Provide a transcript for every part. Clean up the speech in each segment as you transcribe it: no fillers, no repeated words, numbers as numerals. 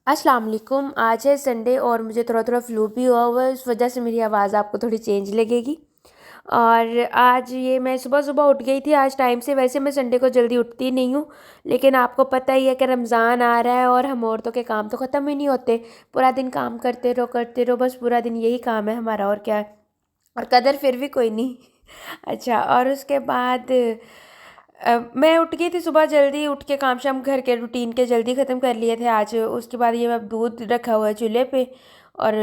अस्सलाम वालेकुम। आज है संडे और मुझे थोड़ा थोड़ा फ्लू भी हुआ हुआ है। इस वजह से मेरी आवाज़ आपको थोड़ी चेंज लगेगी। और आज ये मैं सुबह सुबह उठ गई थी आज टाइम से। वैसे मैं संडे को जल्दी उठती नहीं हूँ, लेकिन आपको पता ही है कि रमज़ान आ रहा है और हम औरतों के काम तो ख़त्म ही नहीं होते। पूरा दिन काम करते रहो, बस पूरा दिन यही काम है हमारा, और क्या है। और कदर फिर भी कोई नहीं। अच्छा, और उसके बाद मैं उठ गई थी सुबह जल्दी। उठ के काम शाम घर के रूटीन के जल्दी ख़त्म कर लिए थे आज। उसके बाद ये मैं दूध रखा हुआ है चूल्हे पे, और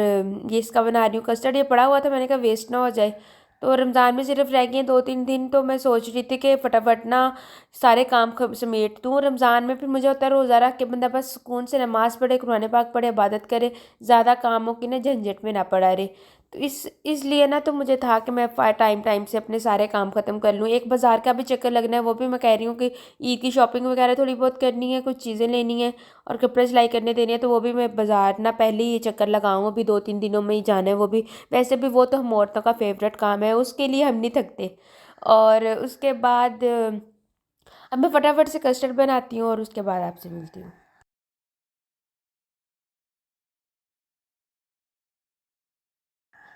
ये इसका बना रही हूँ कस्टर्ड। ये पड़ा हुआ था, मैंने कहा वेस्ट ना हो जाए। तो रमज़ान में सिर्फ रह गए 2-3 दिन, तो मैं सोच रही थी कि फटाफट ना सारे काम समेट दूँ। रमज़ान में फिर मुझे होता है रोज़ा रख के बंदा बस सुकून से नमाज़ पढ़े, कुरान पाक पढ़े, इबादत करे, ज़्यादा कामों की ना झंझट में ना पड़ा रहे। तो इसलिए ना तो मुझे था कि मैं टाइम टाइम से अपने सारे काम ख़त्म कर लूँ। एक बाज़ार का भी चक्कर लगना है, वो भी मैं कह रही हूँ कि ईद की शॉपिंग वगैरह थोड़ी बहुत करनी है, कुछ चीज़ें लेनी है और कपड़े सिलाई करने देने हैं, तो वो भी मैं बाज़ार ना पहले ही ये चक्कर लगाऊँ। अभी 2-3 दिनों में ही जाना है वो भी। वैसे भी वो तो हम औरतों का फेवरेट काम है, उसके लिए हम नहीं थकते। और उसके बाद अब मैं फटाफट से कस्टर्ड बनाती हूँ और उसके बाद आपसे मिलती हूँ।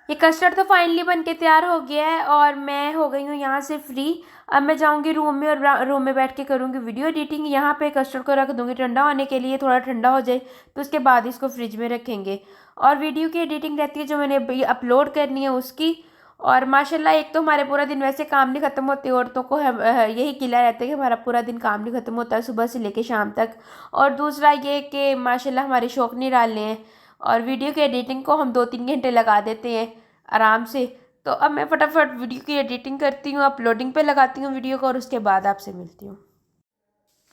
ये कस्टर्ड तो फाइनली बन के तैयार हो गया है और मैं हो गई हूँ यहाँ से फ्री। अब मैं जाऊँगी रूम में और रूम में बैठ के करूँगी वीडियो एडिटिंग। यहाँ पे कस्टर्ड को रख दूँगी ठंडा होने के लिए, थोड़ा ठंडा हो जाए तो उसके बाद इसको फ्रिज में रखेंगे। और वीडियो की एडिटिंग रहती है जो मैंने अभी अपलोड करनी है उसकी। और माशाल्लाह एक तो हमारे पूरा दिन वैसे काम नहीं ख़त्म होते, औरतों को यही किला रहता है कि हमारा पूरा दिन काम नहीं ख़त्म होता सुबह से लेकर शाम तक। और दूसरा ये कि माशाल्लाह हमारे शौक़ नहीं डालने हैं, और वीडियो की एडिटिंग को हम 2-3 घंटे लगा देते हैं आराम से। तो अब मैं फटाफट वीडियो की एडिटिंग करती हूँ, अपलोडिंग पे लगाती हूँ वीडियो को, और उसके बाद आपसे मिलती हूँ।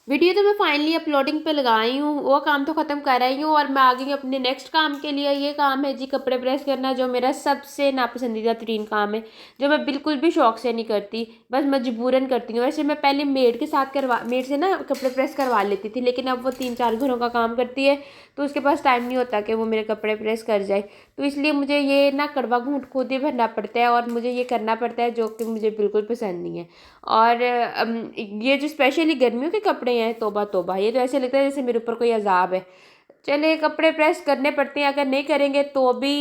वीडियो तो मैं फाइनली अपलोडिंग पे लगाई हूँ, वो काम तो ख़त्म कर रही हूँ और मैं आ गई हूँ अपने नेक्स्ट काम के लिए। ये काम है जी कपड़े प्रेस करना, जो मेरा सबसे नापसंदीदा तरीन काम है, जो मैं बिल्कुल भी शौक से नहीं करती, बस मजबूरन करती हूँ। वैसे मैं पहले मेड से ना कपड़े प्रेस करवा लेती थी, लेकिन अब वो 3-4 घरों का काम करती है, तो उसके पास टाइम नहीं होता कि वो मेरे कपड़े प्रेस कर जाए। तो इसलिए मुझे ये ना कड़वा घूंट खुद ही भरना पड़ता है और मुझे ये करना पड़ता है, जो कि मुझे बिल्कुल पसंद नहीं है। और ये जो स्पेशली गर्मियों के कपड़े हैं, तौबा तौबा, ये तो ऐसे लगता है जैसे मेरे ऊपर कोई अजाब है। चले कपड़े प्रेस करने पड़ते हैं, अगर नहीं करेंगे तो भी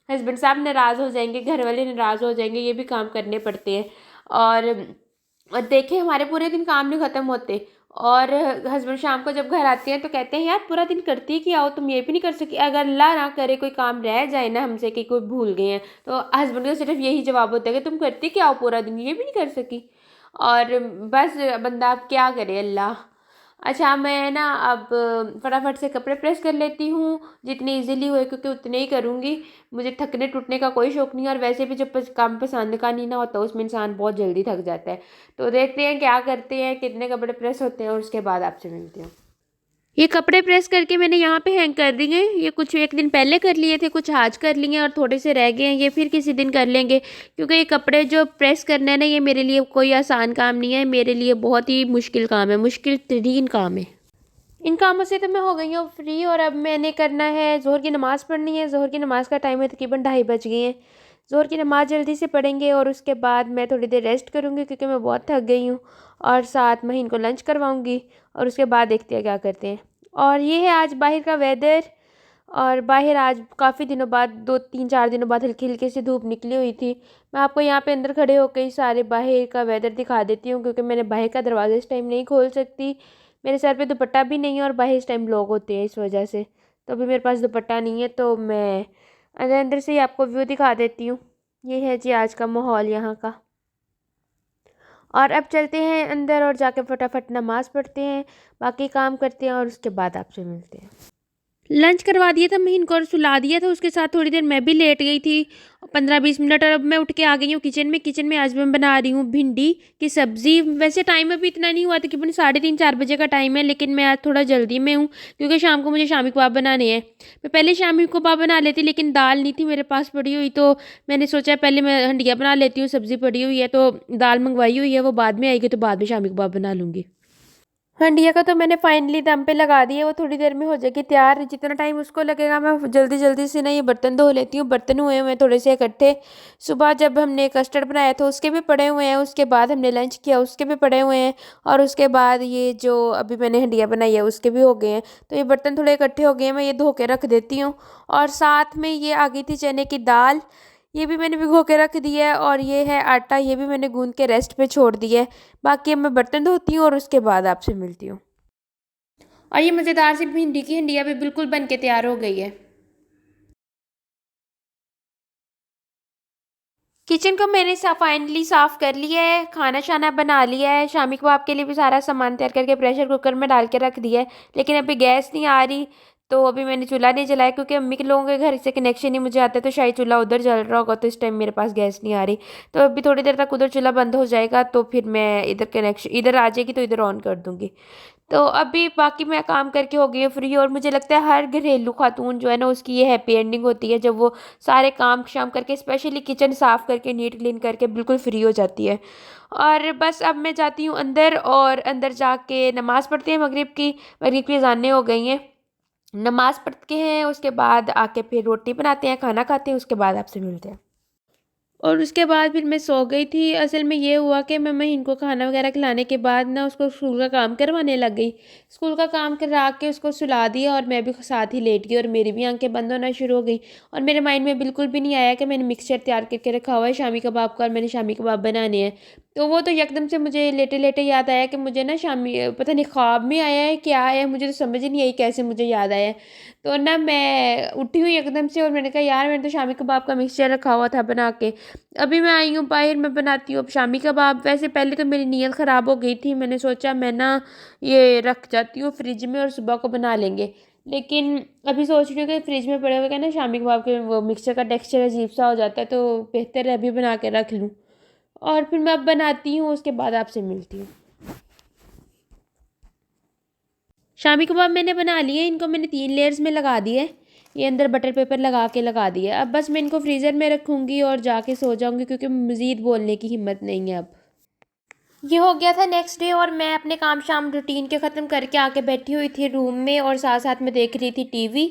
हस्बैंड साहब नाराज़ हो जाएंगे, घर वाले नाराज़ हो जाएंगे, ये भी काम करने पड़ते हैं। और देखिए हमारे पूरे दिन काम नहीं ख़त्म होते, और हस्बैंड शाम को जब घर आते हैं तो कहते हैं यार पूरा दिन करती क्या हो तुम, ये भी नहीं कर सकी। अगर अल्लाह ना करे कोई काम रह जाए ना हमसे कि कोई भूल गए हैं, तो हस्बैंड का सिर्फ यही जवाब होता है कि तुम करती क्या हो पूरा दिन, ये भी नहीं कर सकी। और बस बंदा अब क्या करे अल्लाह। अच्छा, मैं ना अब फटाफट से कपड़े प्रेस कर लेती हूँ जितनी इजीली हुए, क्योंकि उतने ही करूँगी। मुझे थकने टूटने का कोई शौक़ नहीं है, और वैसे भी जब काम पसंद का नहीं ना होता उसमें इंसान बहुत जल्दी थक जाता है। तो देखते हैं क्या करते हैं, कितने कपड़े प्रेस होते हैं, और उसके बाद आपसे मिलती हूँ। ये कपड़े प्रेस करके मैंने यहाँ पे हैंग कर दिए हैं। ये कुछ एक दिन पहले कर लिए थे, कुछ आज कर लिए और थोड़े से रह गए हैं, ये फिर किसी दिन कर लेंगे। क्योंकि ये कपड़े जो प्रेस करना है ना, ये मेरे लिए कोई आसान काम नहीं है, मेरे लिए बहुत ही मुश्किल काम है, मुश्किल तरीन काम है। इन कामों से तो मैं हो गई हूँ फ्री, और अब मैंने करना है ज़ोहर की नमाज़ पढ़नी है। ज़ोहर की नमाज़ का टाइम है, तकरीबन 2:30 बज गए हैं। ज़ोहर की नमाज़ जल्दी से पढ़ेंगे और उसके बाद मैं थोड़ी देर रेस्ट करूँगी, क्योंकि मैं बहुत थक गई हूँ। और साथ में इनको लंच करवाऊँगी, और उसके बाद देखते हैं क्या करते हैं। और ये है आज बाहर का वेदर। और बाहर आज काफ़ी दिनों बाद, 2-3-4 दिनों बाद हल्की हल्की सी धूप निकली हुई थी। मैं आपको यहाँ पे अंदर खड़े होकर ही सारे बाहर का वेदर दिखा देती हूँ, क्योंकि मैंने बाहर का दरवाज़ा इस टाइम नहीं खोल सकती। मेरे सर पे दुपट्टा भी नहीं है और बाहर इस टाइम लोग होते हैं, इस वजह से तो अभी मेरे पास दुपट्टा नहीं है, तो मैं अंदर अंदर से ही आपको व्यू दिखा देती हूँ। ये है जी आज का माहौल यहाँ का। और अब चलते हैं अंदर और जाके फटाफट नमाज़ पढ़ते हैं, बाकी काम करते हैं, और उसके बाद आपसे मिलते हैं। लंच करवा दिया था मैं इनको और सुला दिया था, उसके साथ थोड़ी देर मैं भी लेट गई थी, 15-20 मिनट। और अब मैं उठ के आ गई हूँ किचन में आज मैं बना रही हूँ भिंडी की सब्ज़ी। वैसे टाइम अभी इतना नहीं हुआ, तकरीबन 3:30-4 बजे का टाइम है, लेकिन मैं आज थोड़ा जल्दी में हूँ, क्योंकि शाम को मुझे शामी कबाब बनाने हैं। मैं पहले शामी कबाब बना लेती, लेकिन दाल नहीं थी मेरे पास पड़ी हुई, तो मैंने सोचा पहले मैं हंडिया बना लेती हूँ, सब्ज़ी पड़ी हुई है, तो दाल मंगवाई हुई है, वो बाद में आएगी तो बाद में शामी कबाब बना लूँगी। हंडिया का तो मैंने फाइनली दम पे लगा दिया, वो थोड़ी देर में हो जाएगी तैयार। जितना टाइम उसको लगेगा मैं जल्दी जल्दी से ना ये बर्तन धो लेती हूँ। बर्तन हुए हुए हैं थोड़े से इकट्ठे। सुबह जब हमने कस्टर्ड बनाया था उसके भी पड़े हुए हैं, उसके बाद हमने लंच किया उसके भी पड़े हुए हैं, और उसके बाद ये जो अभी मैंने हंडिया बनाई है उसके भी हो गए हैं। तो ये बर्तन थोड़े इकट्ठे हो गए हैं, मैं ये धो के रख देती हूँ। और साथ में ये आ गई थी चने की दाल, ये भी मैंने भिगो के रख दिया है। और ये है आटा, ये भी मैंने गूंद के रेस्ट पे छोड़ दिया है। बाकी अब मैं बर्तन धोती हूँ और उसके बाद आपसे मिलती हूँ। और ये मज़ेदार सी भिंडी की हंडिया भी बिल्कुल बन के तैयार हो गई है। किचन को मैंने फाइनली साफ़ कर लिया है, खाना शाना बना लिया है, शामी कबाब के लिए भी सारा सामान तैयार करके प्रेशर कुकर में डाल के रख दिया है। लेकिन अभी गैस नहीं आ रही, तो अभी मैंने चूल्हा नहीं जलाया, क्योंकि अम्मी के लोगों के घर से कनेक्शन नहीं मुझे आता, तो शायद चूल्हा उधर जल रहा होगा, तो इस टाइम मेरे पास गैस नहीं आ रही। तो अभी थोड़ी देर तक उधर चूल्हा बंद हो जाएगा, तो फिर मैं इधर कनेक्शन इधर आ जाएगी तो इधर ऑन कर दूँगी। तो अभी बाकी मैं काम करके हो गई हूँ फ्री। और मुझे लगता है हर घरेलू खातून जो है ना उसकी ये हैप्पी एंडिंग होती है, जब वो सारे काम शाम करके स्पेशली किचन साफ़ करके नीट क्लीन करके बिल्कुल फ्री हो जाती है। और बस अब मैं जाती हूँ अंदर, और अंदर जाके नमाज़ पढ़ते हैं मगरिब की अज़ानें हो गई हैं। नमाज़ पढ़ते हैं, उसके बाद आके फिर रोटी बनाते हैं, खाना खाते हैं, उसके बाद आपसे मिलते हैं। और उसके बाद फिर मैं सो गई थी। असल में ये हुआ कि मैं महीन को खाना वगैरह खिलाने के बाद ना उसको स्कूल का काम करवाने लग गई। स्कूल का काम करा के उसको सुला दिया और मैं भी साथ ही लेट गई, और मेरी भी आंखें बंद होना शुरू हो गई। और मेरे माइंड में बिल्कुल भी नहीं आया कि मैंने मिक्सचर तैयार करके रखा हुआ है शामी कबाब का, और मैंने शामी कबाब बनाने हैं। तो वो तो यकदम से मुझे लेटे लेटे याद आया कि मुझे ना शामी पता नहीं ख्वाब में आया है क्या आया है, मुझे तो समझ ही नहीं आई कैसे मुझे याद आया है। तो ना मैं उठी हुई एकदम से, और मैंने कहा यार मैंने तो शामी कबाब का मिक्सचर रखा हुआ था बना के। अभी मैं आई हूँ बाहर, मैं बनाती हूँ अब शामी कबाब। वैसे पहले तो मेरी नीयत ख़राब हो गई थी, मैंने सोचा मैं ना ये रख जाती हूँ फ्रिज में और सुबह को बना लेंगे। लेकिन अभी सोच रही हूँ कि फ्रिज में पड़े हुए क्या ना शामी कबाब के वो मिक्सचर का टेक्सचर अजीब सा हो जाता है, तो बेहतर है अभी बना के रख लूँ। और फिर मैं अब बनाती हूँ, उसके बाद आपसे मिलती हूँ। शामी कबाब मैंने बना लिए, इनको मैंने 3 लेयर्स में लगा दिए। ये अंदर बटर पेपर लगा दिया। अब बस मैं इनको फ्रीज़र में रखूँगी और जाके सो जाऊँगी, क्योंकि मज़ीद बोलने की हिम्मत नहीं है अब। ये हो गया था नेक्स्ट डे, और मैं अपने काम शाम रूटीन के ख़त्म करके आके बैठी हुई थी रूम में, और साथ साथ में देख रही थी टीवी।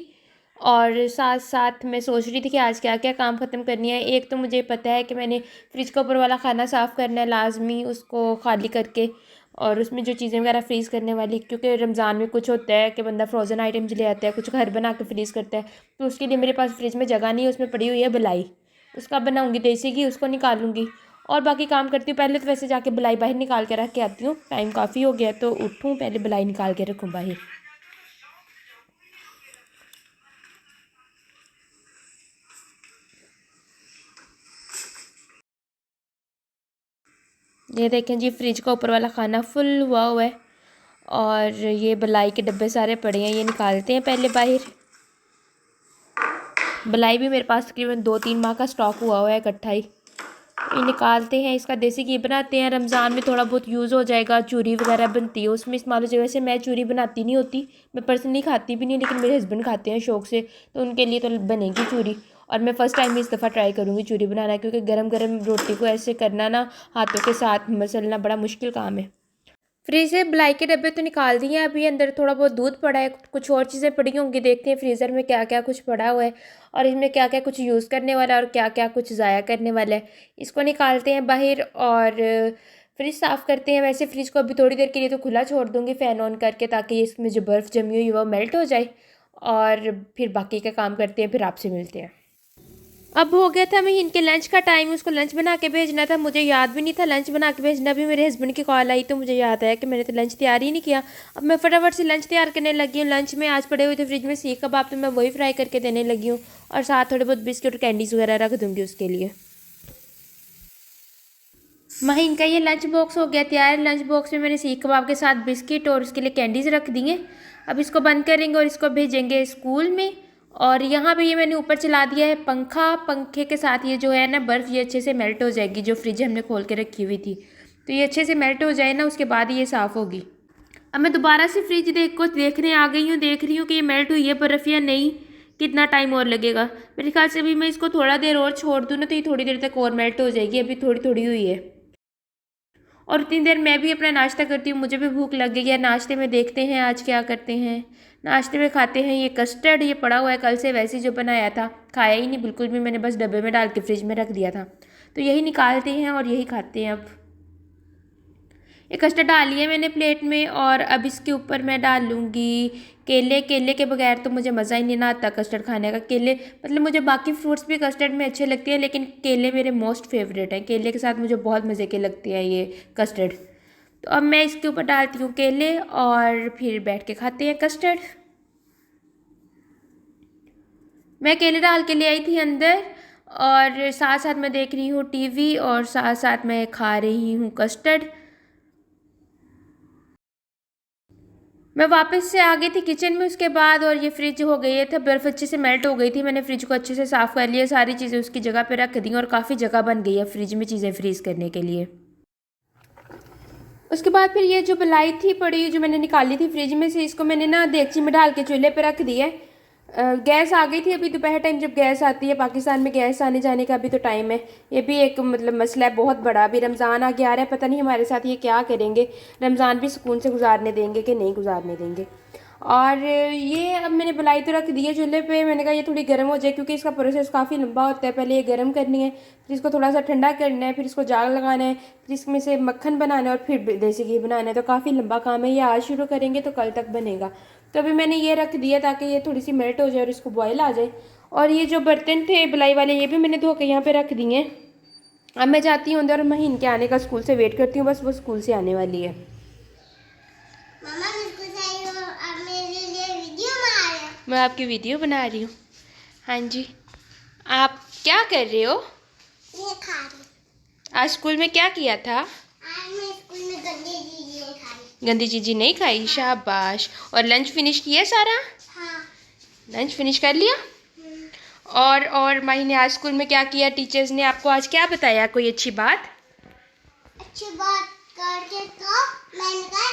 और साथ साथ मैं सोच रही थी कि आज क्या क्या काम ख़त्म करनी है। एक तो मुझे पता है कि मैंने फ्रिज के ऊपर वाला खाना साफ़ करना है लाजमी, उसको खाली करके, और उसमें जो चीज़ें वगैरह फ्रीज़ करने वाली, क्योंकि रमज़ान में कुछ होता है कि बंदा फ्रोज़न आइटम्स ले आता है, कुछ घर बना के फ्रीज़ करता है। तो उसके लिए मेरे पास फ्रिज में जगह नहीं है, उसमें पड़ी हुई है बलाई। उसका बनाऊँगी देसी घी, उसको निकालूंगी और बाकी काम करती हूँ। पहले तो वैसे जाके बलाई बाहर निकाल के रख के आती हूँ, टाइम काफ़ी हो गया, तो उठूँ पहले बलाई निकाल के रखूँ बाहर। ये देखें जी, फ्रिज का ऊपर वाला खाना फुल हुआ है, और ये बलाई के डब्बे सारे पड़े हैं, ये निकालते हैं पहले बाहर। बलाई भी मेरे पास तकरीबन 2-3 माह का स्टॉक हुआ है इकट्ठा ही। ये निकालते हैं, इसका देसी घी बनाते हैं, रमज़ान में थोड़ा बहुत यूज़ हो जाएगा। चूरी वगैरह बनती है उसमें इस्तेमाल हो जाएगा। वैसे मैं चूरी बनाती नहीं होती, मैं पर्सनली खाती भी नहीं, लेकिन मेरे हस्बैंड खाते हैं शौक से, तो उनके लिए तो बनेगी चूरी। और मैं फ़र्स्ट टाइम इस दफ़ा ट्राई करूँगी चूरी बनाना, क्योंकि गरम गरम रोटी को ऐसे करना ना, हाथों के साथ मसलना बड़ा मुश्किल काम है। फ्रिज से बलाई के डब्बे तो निकाल दिए हैं, अभी अंदर थोड़ा बहुत दूध पड़ा है, कुछ और चीज़ें पड़ी होंगी, देखते हैं फ्रीज़र में क्या क्या कुछ पड़ा हुआ है, और इसमें क्या क्या कुछ यूज़ करने वाला है और क्या क्या कुछ ज़ाया करने वाला है। इसको निकालते हैं बाहर और फ्रिज साफ़ करते हैं। वैसे फ्रिज को अभी थोड़ी देर के लिए तो खुला छोड़ दूँगी फ़ैन ऑन करके, ताकि इसमें जो बर्फ़ जमी हुई है वो मेल्ट हो जाए, और फिर बाकी का काम करते हैं, फिर आपसे मिलते हैं। अब हो गया था मैं इनके लंच का टाइम, उसको लंच बना के भेजना था, मुझे याद भी नहीं था लंच बना के भेजना। अभी मेरे हस्बैंड की कॉल आई तो मुझे याद आया कि मैंने तो लंच तैयार ही नहीं किया। अब मैं फटाफट से लंच तैयार करने लगी हूँ। लंच में आज पड़े हुए थे फ्रिज में सीख कबाब, तो मैं वही फ्राई करके देने लगी हूँ, और साथ थोड़े बहुत बिस्किट और कैंडीज़ वगैरह रख दूँगी उसके लिए। महीन का ये लंच बॉक्स हो गया तैयार। लंच बॉक्स में मैंने सीख कबाब के साथ बिस्किट और उसके लिए कैंडीज़ रख दी हैं। अब इसको बंद करेंगे और इसको भेजेंगे स्कूल में। और यहाँ पे ये मैंने ऊपर चला दिया है पंखा, पंखे के साथ ये जो है ना बर्फ़ ये अच्छे से मेल्ट हो जाएगी, जो फ्रिज हमने खोल के रखी हुई थी। तो ये अच्छे से मेल्ट हो जाए ना, उसके बाद ये साफ़ होगी। अब मैं दोबारा से फ्रिज देखने आ गई हूँ, देख रही हूँ कि ये मेल्ट हुई है बर्फ़ या नहीं, कितना टाइम और लगेगा। मेरे ख्याल से अभी मैं इसको थोड़ा देर और छोड़ दूँ ना, तो ये थोड़ी देर तक और मेल्ट हो जाएगी, अभी थोड़ी थोड़ी हुई है। और उतनी देर मैं भी अपना नाश्ता करती हूँ, मुझे भी भूख लग गई है। नाश्ते में देखते हैं आज क्या करते हैं। नाश्ते में खाते हैं ये कस्टर्ड, ये पड़ा हुआ है कल से वैसे ही जो बनाया था, खाया ही नहीं बिल्कुल भी, मैंने बस डब्बे में डाल के फ्रिज में रख दिया था। तो यही निकालते हैं और यही खाते हैं अब। ये कस्टर्ड डाल लिया मैंने प्लेट में और अब इसके ऊपर मैं डाल लूँगी केले। केले के बगैर तो मुझे मज़ा ही नहीं ना आता कस्टर्ड खाने का। केले मतलब मुझे बाकी फ्रूट्स भी कस्टर्ड में अच्छे लगते हैं, लेकिन केले मेरे मोस्ट फेवरेट हैं। केले के साथ मुझे बहुत मज़े के लगते हैं ये कस्टर्ड। तो अब मैं इसके ऊपर डालती हूँ केले और फिर बैठ के खाते हैं कस्टर्ड। मैं केले डाल के ले आई थी अंदर और साथ साथ मैं देख रही हूँ टीवी और साथ साथ मैं खा रही हूँ कस्टर्ड। मैं वापस से आ गई थी किचन में उसके बाद, और ये फ्रिज हो गई है, बर्फ़ अच्छे से मेल्ट हो गई थी। मैंने फ्रिज को अच्छे से साफ़ कर लिया, सारी चीज़ें उसकी जगह पे रख दी और काफ़ी जगह बन गई है फ्रिज में चीज़ें फ्रीज़ करने के लिए। उसके बाद फिर ये जो मलाई थी पड़ी जो मैंने निकाली थी फ्रिज में से, इसको मैंने ना देगची में डाल के चूल्हे पे रख दिया है। गैस आ गई थी अभी दोपहर टाइम, जब गैस आती है पाकिस्तान में गैस आने जाने का अभी तो टाइम है। ये भी एक मतलब मसला है बहुत बड़ा। अभी रमज़ान आगे आ रहा है, पता नहीं हमारे साथ ये क्या करेंगे, रमज़ान भी सुकून से गुजारने देंगे कि नहीं गुजारने देंगे। और ये अब मैंने मलाई तो रख दी है चूल्हे पे। मैंने कहा ये थोड़ी गर्म हो जाए क्योंकि इसका प्रोसेस काफ़ी लंबा होता है। पहले ये गर्म करनी है, फिर इसको थोड़ा सा ठंडा करना है, फिर इसको जाग लगाना है, फिर इसमें से मक्खन बनाना है और फिर देसी घी बनाना है। तो काफ़ी लंबा काम है, ये आज शुरू करेंगे तो कल तक बनेगा। तो अभी मैंने ये रख दिया ताकि ये थोड़ी सी मेल्ट हो जाए और इसको बॉयल आ जाए। और ये जो बर्तन थे बलाई वाले ये भी मैंने धो के यहाँ पे रख दिए हैं। अब मैं जाती हूँ अंदर और महीन के आने का स्कूल से वेट करती हूँ, बस वो स्कूल से आने वाली है। मम्मा बिल्कुल सही हो, अब मेरे लिए वीडियो बना रहे हो। मैं आपकी वीडियो बना रही हूँ। हाँ जी, आप क्या कर रहे हो? ये खा रही। आज स्कूल में क्या किया था? आज मैं स्कूल में गंदी चीजें खाई। गंदी चीज़ें नहीं खाई, शाबाश। और लंच फिनिश किया सारा? हाँ। लंच फिनिश कर लिया? और माही ने आज स्कूल में क्या किया? टीचर्स ने आपको आज क्या बताया, कोई अच्छी बात? अच्छी बात करके तो मैंने कहा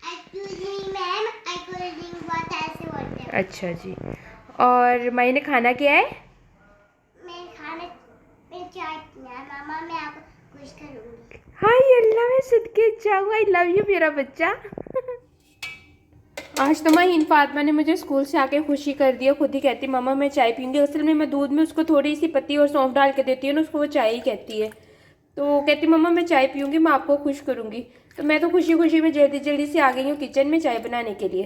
एक्सक्यूज मी मैम, आई को रीडिंग बहुत ऐसे बोलते हैं। अच्छा जी। और माही ने खाना क्या है? मैं खाने में चाय पिया। मामा मैं आपको खुश करूँगी। हाय अल्लाह, मैं सदके जाऊँ। आई लव यू मेरा बच्चा। आज तो माहीन फातिमा ने मुझे स्कूल से आके खुशी कर दिया। खुद ही कहती मामा मैं चाय पीऊँगी। असल में मैं दूध में उसको थोड़ी सी पत्ती और सौंफ डाल के देती हूँ ना, उसको वो चाय ही कहती है। तो कहती मम्मा मैं चाय पीऊँगी, मैं आपको खुश करूँगी। तो मैं तो खुशी खुशी में जल्दी जल्दी से आ गई हूँ किचन में चाय बनाने के लिए।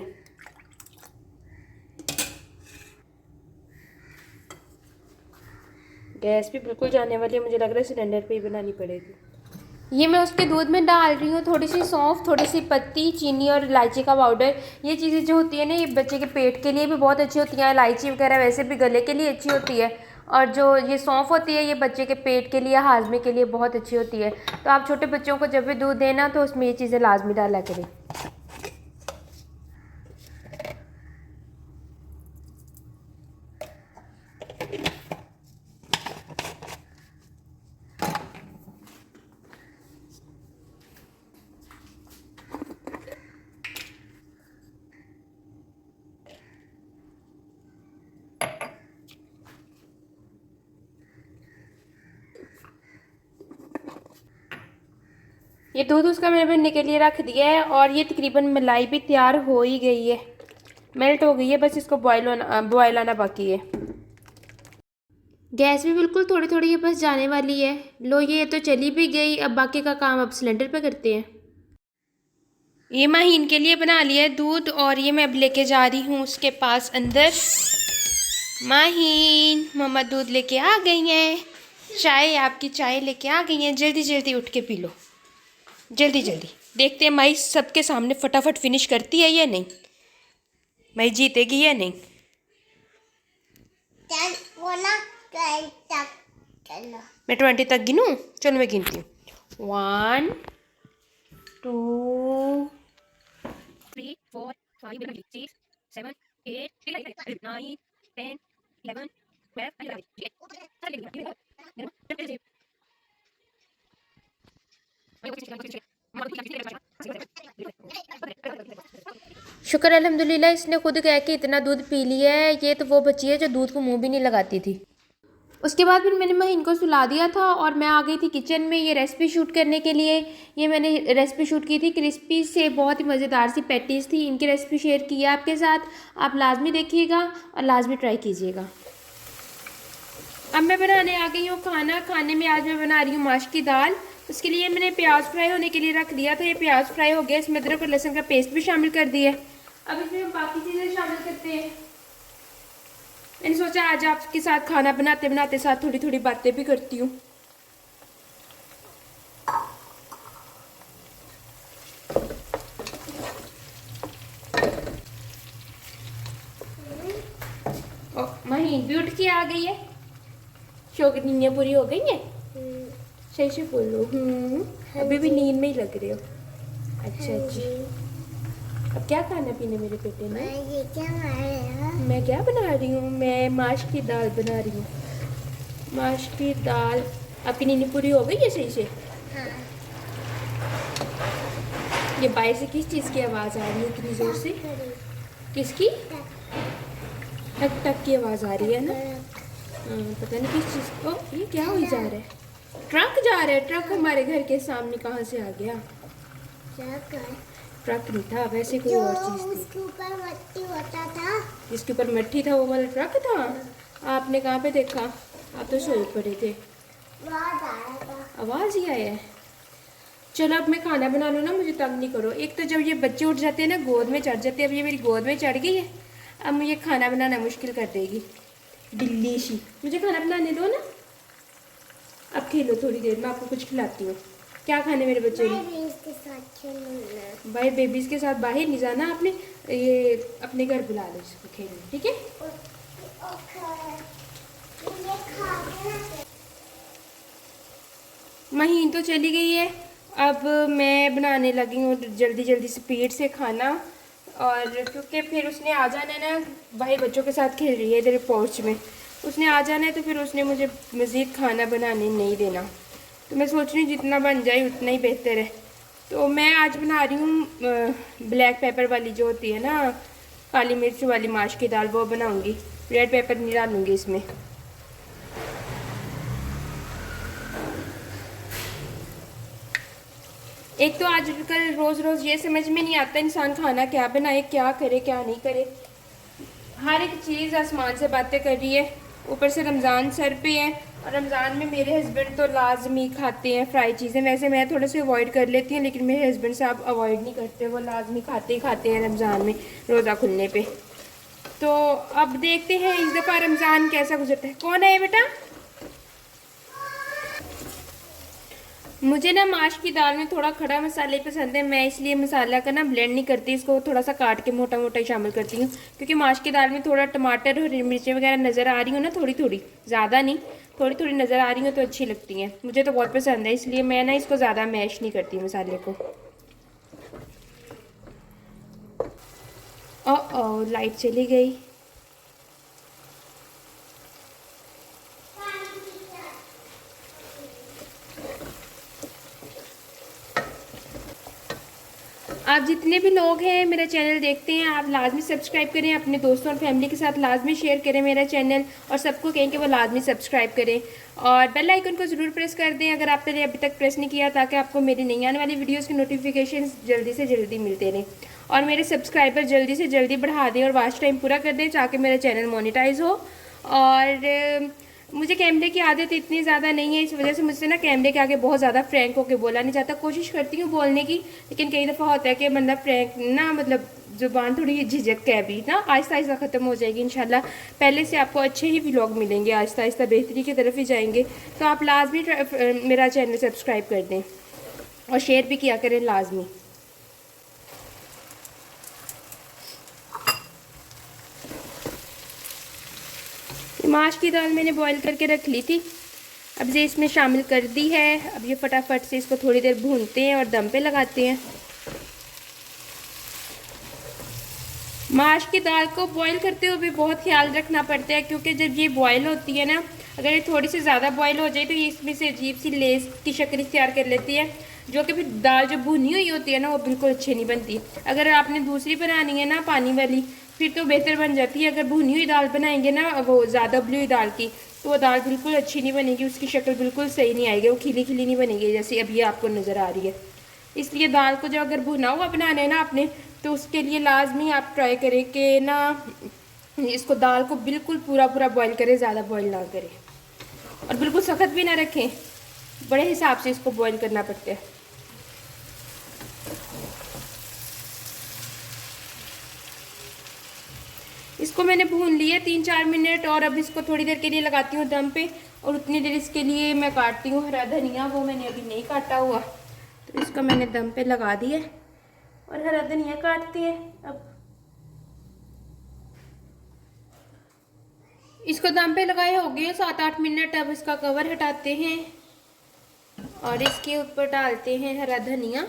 गैस भी बिल्कुल जाने वाली है, मुझे लग रहा है सिलेंडर पे ही बनानी पड़ेगी। ये मैं उसके दूध में डाल रही हूँ थोड़ी सी सौंफ, थोड़ी सी पत्ती, चीनी और इलायची का पाउडर। ये चीज़ें जो होती है ना ये बच्चे के पेट के लिए भी बहुत अच्छी होती हैं। इलायची वगैरह वैसे भी गले के लिए अच्छी होती है, और जो ये सौंफ होती है ये बच्चे के पेट के लिए, हाजमे के लिए बहुत अच्छी होती है। तो आप छोटे बच्चों को जब भी दूध देना तो उसमें ये चीज़ें लाजमी डाला करें। ये दूध उसका मैंने बनने के लिए रख दिया है और ये तकरीबन मलाई भी तैयार हो ही गई है, मेल्ट हो गई है, बस इसको बॉयल आना बाकी है। गैस भी बिल्कुल थोड़ी थोड़ी ये बस जाने वाली है। लो ये तो चली भी गई, अब बाकी का काम अब सिलेंडर पे करते हैं। ये माहीन के लिए बना लिया है दूध और ये मैं अब लेके जा रही हूँ उसके पास अंदर। माहीन मम्मा दूध लेके आ गई हैं, चाय आपकी चाय लेके आ गई हैं, जल्दी जल्दी उठ के पी लो, जल्दी जल्दी। देखते हैं माई सबके सामने फटाफट फिनिश करती है या नहीं, माई जीतेगी या नहीं। वो ना 20 तक चलो। मैं 20 तक गिनूँ? चलो मैं गिनती हूँ। 1 2 3 4 5 6 7 8 9 10 11 12 शुक्र अल्हम्दुलिल्लाह, इसने खुद कह के इतना दूध पी लिया है। ये तो वो बच्ची है जो दूध को मुंह भी नहीं लगाती थी। उसके बाद फिर मैंने महीन को सुला दिया था और मैं आ गई थी किचन में ये रेसिपी शूट करने के लिए। ये मैंने रेसिपी शूट की थी क्रिस्पी से बहुत ही मज़ेदार सी पैटीज़ थी। इनकी रेसिपी शेयर की है आपके साथ, आप लाजमी देखिएगा और लाजमी ट्राई कीजिएगा। अब मैं बनाने आ गई हूँ खाना। खाने में आज मैं बना रही हूँ माश की दाल। उसके लिए मैंने प्याज फ्राई होने के लिए रख दिया था। ये प्याज फ्राई हो गया, इसमें अदरक और लहसुन का पेस्ट भी शामिल कर दिया। अब इसमें हम बाकी चीज़ें शामिल करते हैं। मैंने सोचा आज आपके साथ खाना बनाते बनाते साथ थोड़ी थोड़ी बातें भी करती हूँ। महीन भी उठ के आ गई है। शौक नींदें पूरी हो गई हैं? सही से बोलो। अभी भी नींद में ही लग रहे हो। अच्छा अच्छा। अब क्या खाना पीना मेरे बेटे ने? ये क्या बना रहे हो? मैं क्या बना रही हूँ? मैं माश की दाल बना रही हूँ। माश की दाल। आपकी नींद पूरी हो गई है सही से? हाँ। ये बाहर से किस चीज़ की आवाज़ आ रही है इतनी ज़ोर से? किसकी? टक टक की आवाज़ आ रही है ना? पता नहीं किस चीज़ को। ये क्या हो जा रहा है? ट्रक जा रहा है। ट्रक हमारे घर के सामने कहाँ से आ गया? ट्रक नहीं था, वैसे कोई और चीज़ थी। उसके ऊपर मट्टी होता था। जिसके ऊपर मट्टी था वो वाला ट्रक था? आपने कहाँ पे देखा? आप तो सोए पड़े थे। आवाज आया था। आवाज़ ही आया है। चलो अब मैं खाना बना लूँ ना, मुझे तंग नहीं करो। एक तो जब ये बच्चे उठ जाते हैं ना गोद में चढ़ जाते हैं। अब ये मेरी गोद में चढ़ गई है, अब मुझे खाना बनाना मुश्किल कर देगी बिल्ली सी। मुझे खाना बनाने दो ना। अब खेलो थोड़ी देर, मैं आपको कुछ खिलाती हूँ। क्या खाने मेरे बच्चे ने? इसके साथ खेलूंगा। भाई बेबीज़ के साथ बाहर नहीं जाना आपने। ये अपने घर बुला लो इसको खेलने, ठीक है? महीन तो चली गई है। अब मैं बनाने लगी हूँ जल्दी जल्दी स्पीड से खाना। और क्योंकि फिर उसने आ जाना है ना, भाई बच्चों के साथ खेल रही है इधर पोर्च में। उसने आ जाना है तो फिर उसने मुझे मज़ीद खाना बनाने नहीं देना। तो मैं सोच रही हूँ जितना बन जाए उतना ही बेहतर है। तो मैं आज बना रही हूँ ब्लैक पेपर वाली जो होती है ना, काली मिर्च वाली माश की दाल, वो बनाऊँगी। रेड पेपर नहीं डालूँगी इसमें। एक तो आजकल रोज़ रोज़ ये समझ में नहीं आता इंसान खाना क्या बनाए, क्या करे क्या नहीं करे। हर एक चीज़ आसमान से बातें कर रही है। ऊपर से रमज़ान सर पे है और रमज़ान में मेरे हस्बैंड तो लाजमी खाते हैं फ्राई चीज़ें। वैसे मैं थोड़े से अवॉइड कर लेती हूँ, लेकिन मेरे हस्बैंड साहब अवॉइड नहीं करते, वो लाजमी खाते ही खाते हैं रमज़ान में रोज़ा खुलने पे। तो अब देखते हैं इस दफ़ा रमज़ान कैसा गुजरता है। कौन है बेटा? मुझे ना माश की दाल में थोड़ा खड़ा मसाले पसंद है। मैं इसलिए मसाला का ना ब्लेंड नहीं करती, इसको थोड़ा सा काट के मोटा मोटा ही शामिल करती हूँ। क्योंकि माश की दाल में थोड़ा टमाटर और मिर्चें वगैरह नज़र आ रही हूँ ना, थोड़ी थोड़ी, ज़्यादा नहीं, थोड़ी थोड़ी नज़र आ रही हूँ तो अच्छी लगती हैं। मुझे तो बहुत पसंद है, इसलिए मैं ना इसको ज़्यादा मैश नहीं करती मसाले को। ओ लाइट चली गई। आप जितने भी लोग हैं मेरा चैनल देखते हैं, आप लाजमी सब्सक्राइब करें, अपने दोस्तों और फैमिली के साथ लाजमी शेयर करें मेरा चैनल, और सबको कहें कि वो लाजमी सब्सक्राइब करें और बेल आइकन को ज़रूर प्रेस कर दें अगर आपने अभी तक प्रेस नहीं किया, ताकि आपको मेरी नई आने वाली वीडियोस के नोटिफिकेशन जल्दी से जल्दी मिलते रहें। और मेरे सब्सक्राइबर जल्दी से जल्दी बढ़ा दें और वॉच टाइम पूरा कर दें ताकि मेरा चैनल मोनेटाइज हो। और मुझे कैमरे की आदत इतनी ज़्यादा नहीं है, इस वजह से मुझसे ना कैमरे के आगे बहुत ज़्यादा फ्रैंक होकर बोला नहीं जाता। कोशिश करती हूँ बोलने की, लेकिन कई दफ़ा होता है कि बंदा फ्रैंक ना, मतलब ज़ुबान थोड़ी झिझक के भी ना आहिस्ता आहिस्ता ख़त्म हो जाएगी इंशाल्लाह। पहले से आपको अच्छे ही व्लॉग मिलेंगे, आहिस्ता आहिस्ता बेहतरी की तरफ ही जाएंगे। तो आप लाजमी मेरा चैनल सब्सक्राइब कर दें और शेयर भी किया करें लाजमी। माश की दाल मैंने बॉईल करके रख ली थी, अब ये इसमें शामिल कर दी है। अब ये फटाफट से इसको थोड़ी देर भूनते हैं और दम पे लगाते हैं। माश की दाल को बॉईल करते हुए भी बहुत ख्याल रखना पड़ता है, क्योंकि जब ये बॉईल होती है ना, अगर ये थोड़ी सी ज़्यादा बॉईल हो जाए तो ये इसमें से अजीब सी लेस की शक्ल इख्तियार कर लेती है, जो कि फिर दाल जो भुनी हुई होती है ना वो बिल्कुल अच्छी नहीं बनती। अगर आपने दूसरी बनानी है ना पानी वाली, फिर तो बेहतर बन जाती है। अगर भुनी हुई दाल बनाएंगे ना, वो ज़्यादा उबली हुई दाल की, तो वो दाल बिल्कुल अच्छी नहीं बनेगी, उसकी शक्ल बिल्कुल सही नहीं आएगी, वो खिली खिली नहीं बनेगी जैसे अभी आपको नज़र आ रही है। इसलिए दाल को जब अगर भुना हुआ बनाना है ना आपने, तो उसके लिए लाजमी आप ट्राई करें कि ना इसको दाल को बिल्कुल पूरा पूरा बॉईल करें, ज़्यादा बॉईल ना करें और बिल्कुल सख्त भी ना रखें, बड़े हिसाब से इसको बॉईल करना पड़ता है। इसको मैंने भून लिया 3-4 मिनट और अब इसको थोड़ी देर के लिए लगाती हूँ दम पे, और उतनी देर इसके लिए मैं काटती हूँ हरा धनिया, वो मैंने अभी नहीं काटा हुआ, तो इसको मैंने दम पे लगा दिया और हरा धनिया काटते हैं। अब इसको दम पे लगाए हो गए 7-8 मिनट। अब इसका कवर हटाते हैं और इसके ऊपर डालते हैं हरा धनिया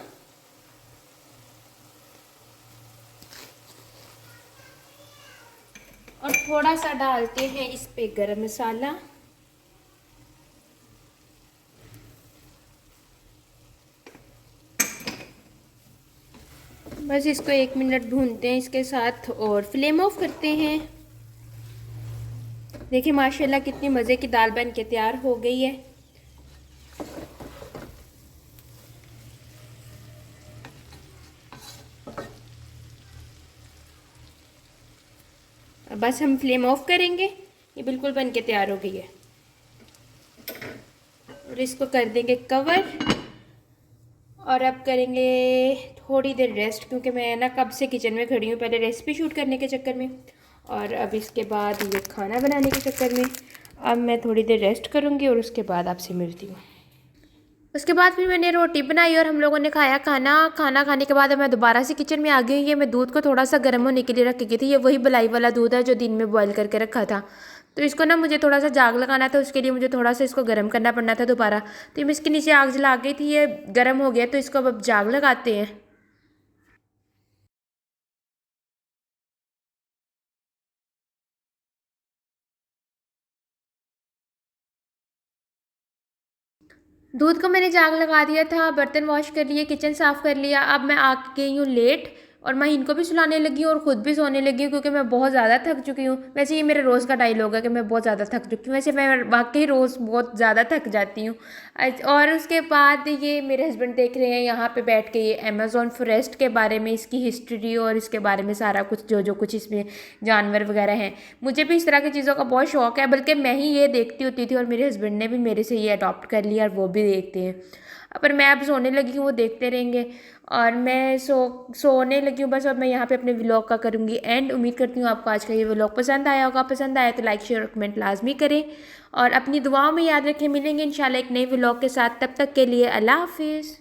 और थोड़ा सा डालते हैं इस पे गरम मसाला। बस इसको 1 मिनट भूनते हैं इसके साथ और फ्लेम ऑफ करते हैं। देखिए माशाल्लाह कितनी मज़े की दाल बन के तैयार हो गई है। अब बस हम फ्लेम ऑफ करेंगे, ये बिल्कुल बन के तैयार हो गई है और इसको कर देंगे कवर और अब करेंगे थोड़ी देर रेस्ट, क्योंकि मैं ना कब से किचन में खड़ी हूँ, पहले रेसिपी शूट करने के चक्कर में और अब इसके बाद ये खाना बनाने के चक्कर में। अब मैं थोड़ी देर रेस्ट करूँगी और उसके बाद आपसे मिलती हूँ। उसके बाद फिर मैंने रोटी बनाई और हम लोगों ने खाया खाना। खाना खाने के बाद मैं दोबारा से किचन में आ गई हूँ। ये मैं दूध को थोड़ा सा गर्म होने के लिए रख गई थी, ये वही बलाई वाला दूध है जो दिन में बॉईल करके रखा था। तो इसको ना मुझे थोड़ा सा जाग लगाना था, उसके लिए मुझे थोड़ा सा इसको गर्म करना पड़ना था दोबारा। तो मैं इसके नीचे आग जला गई थी, ये गर्म हो गया, तो इसको अब जाग लगाते हैं। दूध को मैंने जाग लगा दिया था, बर्तन वॉश कर लिए, किचन साफ़ कर लिया। अब मैं आ गई हूँ लेट और मैं इनको भी सुलाने लगी हूँ और ख़ुद भी सोने लगी हूँ, क्योंकि मैं बहुत ज़्यादा थक चुकी हूँ। वैसे ये मेरा रोज़ का डायलॉग है कि मैं बहुत ज़्यादा थक चुकी हूँ, वैसे मैं वाकई रोज़ बहुत ज़्यादा थक जाती हूँ। और उसके बाद ये मेरे हस्बैंड देख रहे हैं यहाँ पे बैठ के ये अमेज़ॉन फॉरेस्ट के बारे में, इसकी हिस्ट्री और इसके बारे में सारा कुछ, जो जो कुछ इसमें जानवर वगैरह हैं। मुझे भी इस तरह की चीज़ों का बहुत शौक है, बल्कि मैं ही ये देखती होती थी और मेरे हस्बैंड ने भी मेरे से ये अडॉप्ट कर लिया और वो भी देखते हैं। पर मैं अब सोने लगी हूँ, वो देखते रहेंगे और मैं सोने लगी हूँ बस। अब मैं यहाँ पे अपने व्लॉग का करूँगी एंड। उम्मीद करती हूँ आपको आज का ये व्लॉग पसंद आया होगा। पसंद आया तो लाइक शेयर और कमेंट लाजमी करें और अपनी दुआओं में याद रखें। मिलेंगे इंशाल्लाह एक नए व्लॉग के साथ, तब तक के लिए अल्लाह हाफिज़।